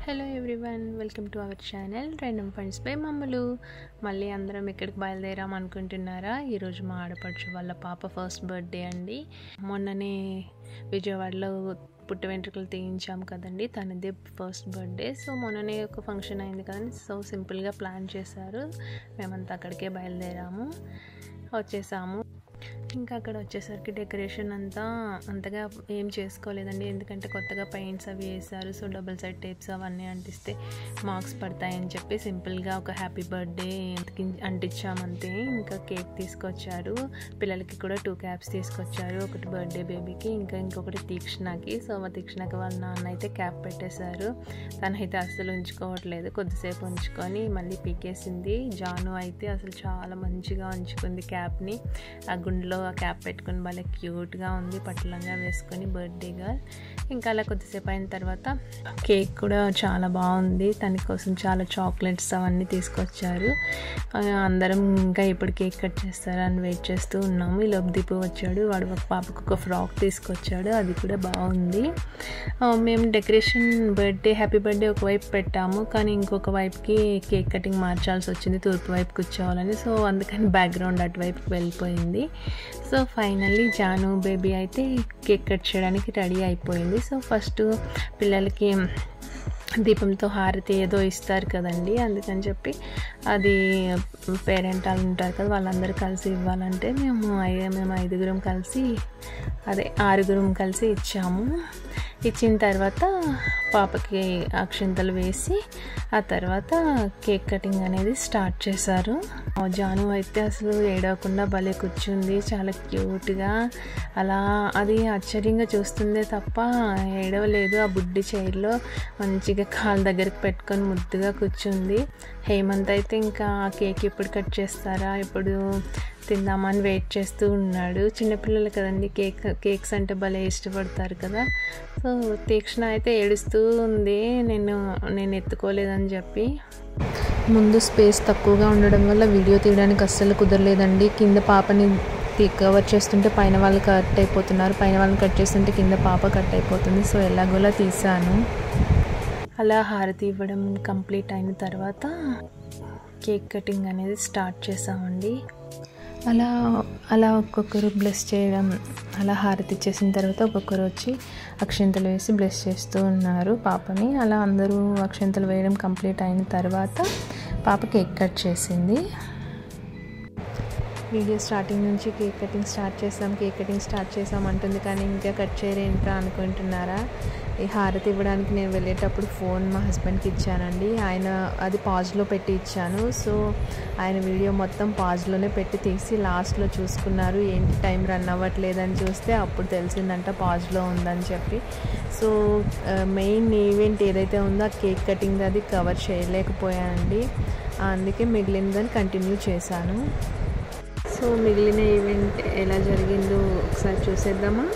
Hello everyone, welcome to our channel random funds by మమ్మలు. మళ్ళీ అందరం ఎక్కడికి బయలుదేరాం అనుకుంటున్నారా? ఈరోజు మా ఆడపడుచు వాళ్ళ పాప ఫస్ట్ బర్త్డే అండి. మొన్ననే విజయవాడలో పుట్ట వెంట్రుకలు తీయించాం కదండి, తనదే ఫస్ట్ బర్త్డే. సో మొన్ననే ఒక ఫంక్షన్ అయింది కదండి, సో సింపుల్గా ప్లాన్ చేశారు. మేమంతా అక్కడికే బయలుదేరాము, వచ్చేసాము. ఇంకా అక్కడ వచ్చేసరికి డెకరేషన్ అంతగా ఏం చేసుకోలేదండి, ఎందుకంటే కొత్తగా పెయింట్స్ అవి వేసారు. సో డబుల్ సైడ్ టేప్స్ అవన్నీ అంటిస్తే మార్క్స్ పడతాయని చెప్పి సింపుల్గా ఒక హ్యాపీ బర్త్డే అంటించామంతే. ఇంకా కేక్ తీసుకొచ్చారు, పిల్లలకి కూడా 2 క్యాప్స్ తీసుకొచ్చారు, ఒకటి బర్త్డే బేబీకి, ఇంకొకటి తీక్షణకి. సో తీక్షణకి వాళ్ళ నాన్న అయితే క్యాప్ పెట్టేశారు, తనైతే అసలు ఉంచుకోవట్లేదు, కొద్దిసేపు ఉంచుకొని మళ్ళీ పీకేసింది. జాను అయితే అసలు చాలా మంచిగా ఉంచుకుంది క్యాప్ని, ఆ గుండెలో ఆ క్యాప్ పెట్టుకుని భలే క్యూట్గా ఉంది, పట్టలంగా వేసుకొని బర్త్డే గర్ల్. ఇంకా అలా కొద్దిసేపు అయిన తర్వాత కేక్ కూడా చాలా బాగుంది, తన కోసం చాలా చాక్లెట్స్ అవన్నీ తీసుకొచ్చారు. అందరం ఇంకా ఎప్పుడు కేక్ కట్ చేస్తారని వెయిట్ చేస్తూ ఉన్నాము. ఈ లోపు దీపు వచ్చాడు, వాడు ఒక పాపకు ఒక ఫ్రాక్ తీసుకొచ్చాడు, అది కూడా బాగుంది. మేము డెకరేషన్ హ్యాపీ బర్త్డే ఒకవైపు పెట్టాము, కానీ ఇంకొక వైపుకి కేక్ కటింగ్ మార్చాల్సి వచ్చింది, తూర్పు వైపు కూర్చోవాలని. సో అందుకని బ్యాక్గ్రౌండ్ అటువైపుకి వెళ్ళిపోయింది. సో ఫైనల్లీ జాను బేబీ అయితే కేక్ కట్ చేయడానికి రెడీ అయిపోయింది. సో ఫస్ట్ పిల్లలకి దీపంతో హారతి ఏదో ఇస్తారు కదండి, అందుకని చెప్పి అది పేరెంట్ వాళ్ళు ఉంటారు కదా, వాళ్ళందరూ కలిసి ఇవ్వాలంటే మేము 5 కలిసి ఇచ్చాము. ఇచ్చిన తర్వాత పాపకి అక్షింతలు వేసి ఆ తర్వాత కేక్ కటింగ్ అనేది స్టార్ట్ చేశారు. జాను అయితే అసలు ఏడవకుండా భలే కూర్చుంది, చాలా క్యూట్గా. అలా అది ఆశ్చర్యంగా చూస్తుందే తప్ప ఏడవలేదు. ఆ బుడ్డి చైర్లో మంచిగా కాళ్ళ దగ్గరికి పెట్టుకొని ముద్దుగా కూర్చుంది. హేమంత్ అయితే ఇంకా ఆ కేక్ ఎప్పుడు కట్ చేస్తారా, ఎప్పుడు తిందామని వెయిట్ చేస్తూ ఉన్నాడు. చిన్నపిల్లలు కదండి, కేక్స్ అంటే భలే ఇష్టపడతారు కదా. సో తీక్షణ అయితే ఏడుస్తూ ఉంది, నేను ఎత్తుకోలేదని చెప్పి. ముందు స్పేస్ తక్కువగా ఉండడం వల్ల వీడియో తీయడానికి అస్సలు కుదరలేదండి. కింద పాపని కవర్ చేస్తుంటే పైన వాళ్ళు కట్ అయిపోతున్నారు, పైన వాళ్ళని కట్ చేస్తుంటే కింద పాప కట్ అయిపోతుంది. సో ఎలాగోలా తీసాను. అలా హారతి ఇవ్వడం కంప్లీట్ అయిన తర్వాత కేక్ కటింగ్ అనేది స్టార్ట్ చేసామండి. అలా ఒక్కొక్కరు బ్లెస్ చేయడం, అలా హారతి ఇచ్చేసిన తర్వాత ఒక్కొక్కరు వచ్చి అక్షింతలు వేసి బ్లెస్ చేస్తూ ఉన్నారు పాపని. అలా అందరూ అక్షింతలు వేయడం కంప్లీట్ అయిన తర్వాత పాప కేక్ కట్ చేసింది. వీడియో స్టార్టింగ్ నుంచి కేక్ కటింగ్ స్టార్ట్ చేసాం అంటుంది, కానీ ఇంకా కట్ చేయరేంట్రా అనుకుంటున్నారా? ఈ హారతి ఇవ్వడానికి నేను వెళ్ళేటప్పుడు ఫోన్ మా హస్బెండ్కి ఇచ్చానండి, ఆయన అది పాజ్లో పెట్టి ఇచ్చాను. సో ఆయన వీడియో మొత్తం పాజ్లోనే పెట్టి తీసి లాస్ట్లో చూసుకున్నారు, ఏంటి టైం రన్ అవ్వట్లేదని చూస్తే అప్పుడు తెలిసిందంట పాజ్లో ఉందని చెప్పి. సో మెయిన్ ఈవెంట్ ఏదైతే ఉందో ఆ కేక్ కటింగ్ అది కవర్ చేయలేకపోయానండి, అందుకే మిగిలిందని కంటిన్యూ చేశాను. సో మిగిలిన ఈవెంట్ ఎలా జరిగిందో ఒకసారి చూసేద్దామా?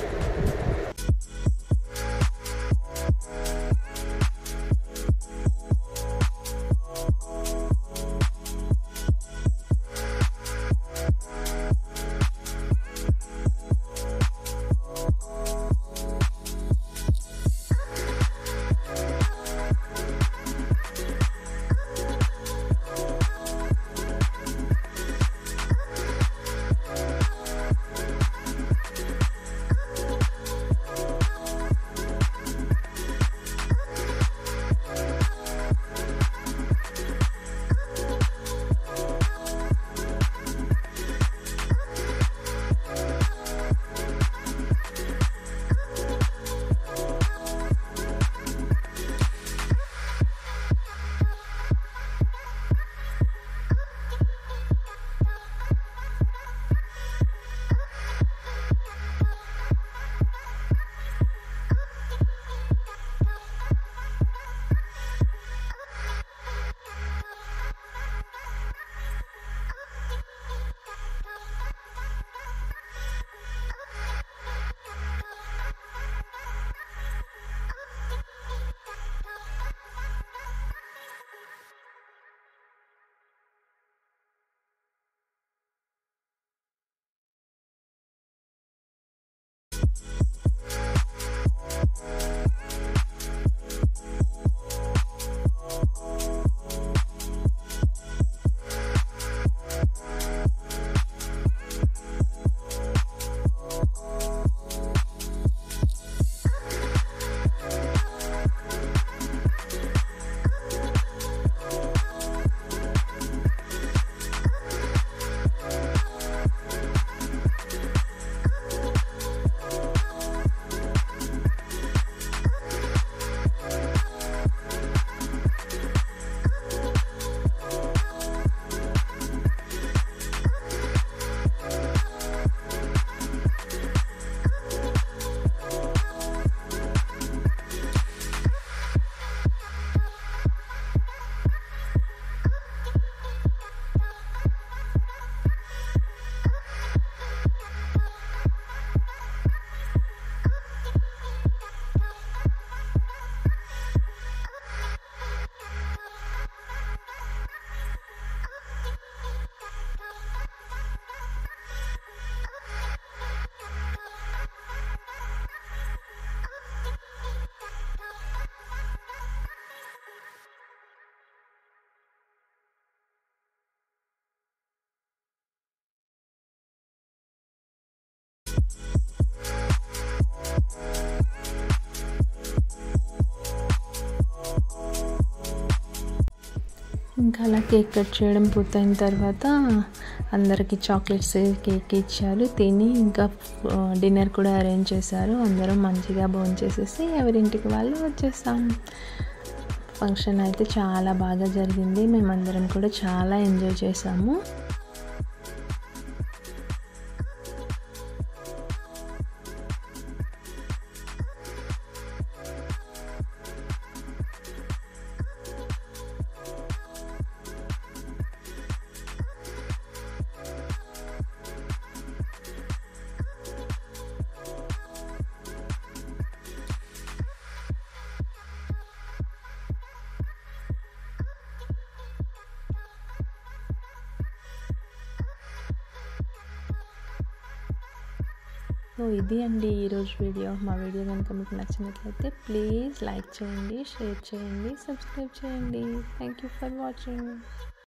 ఇంకా అలా కేక్ కట్ చేయడం పూర్తయిన తర్వాత అందరికీ చాక్లెట్స్ కేక్ ఇచ్చారు. తిని ఇంకా డిన్నర్ కూడా అరేంజ్ చేశారు. అందరం మంచిగా భోంచేసేసి ఎవరింటికి వాళ్ళు వచ్చేసాం. ఫంక్షన్ అయితే చాలా బాగా జరిగింది. మేమందరం కూడా చాలా ఎంజాయ్ చేసాము. సో ఇది అండి ఈరోజు వీడియో. మా వీడియో కనుక మీకు నచ్చినట్లయితే ప్లీజ్ లైక్ చేయండి, షేర్ చేయండి, సబ్స్క్రైబ్ చేయండి. Thank you for watching.